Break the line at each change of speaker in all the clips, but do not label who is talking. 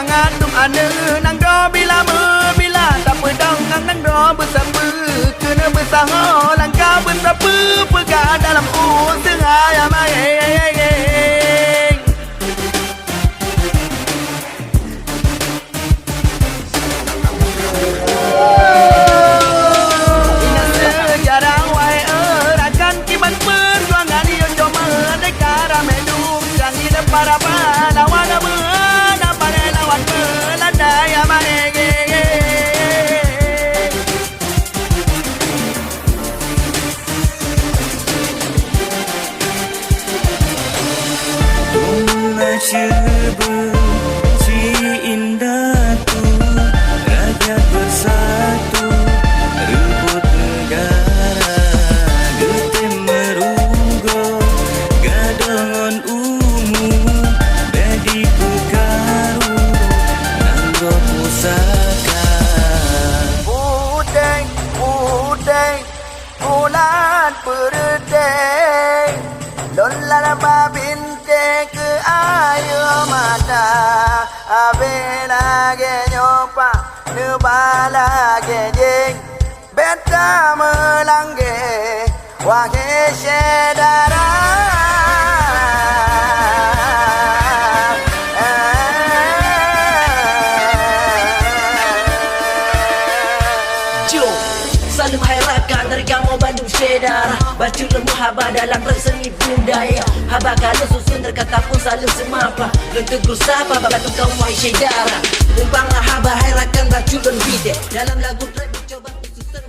mengandung ane nang do bila bila tak pedang nang do bersama kena bersama langkah bersama pegang dalam usaha yang baik. Para lawan mana pada lawan melandai amanege
Nasib si indah tu rakyat bersatu rebut negara getem merugo gadongan di pekaru nanggo pusaka
Putih, putih, bulan perdeh Lola babinte ke ayo mata Abela ge nyopa Nubala ge jeng Beta melangge Wahai syedara
Salam hai rakan dari kamu Bandung Syedara Baju lembu haba dalam berseni budaya Haba kalau susun terkata pun saling semapa Dan tegur sapa batu kau mai Syedara Umpanglah haba hai rakan baju dan bide Dalam lagu trap dicoba susun.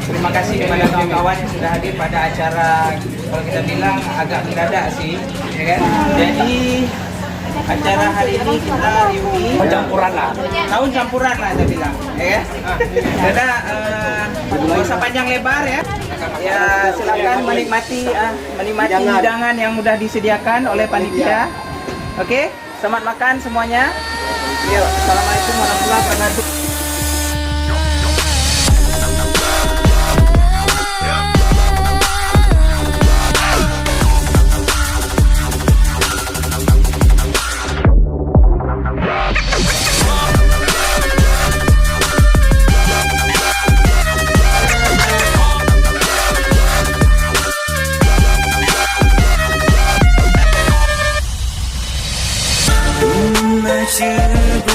Terima kasih kepada kawan-kawan yang sudah hadir pada acara kalau kita bilang agak mendadak sih, ya kan? Jadi acara hari ini kita reuni campuran lah, tahun campuran lah saya bilang, ya kan? Karena nggak usah panjang lebar ya. Ya silakan menikmati hidangan yang sudah disediakan oleh panitia. Oke, selamat makan semuanya. Yuk, assalamualaikum warahmatullahi wabarakatuh.
Nasib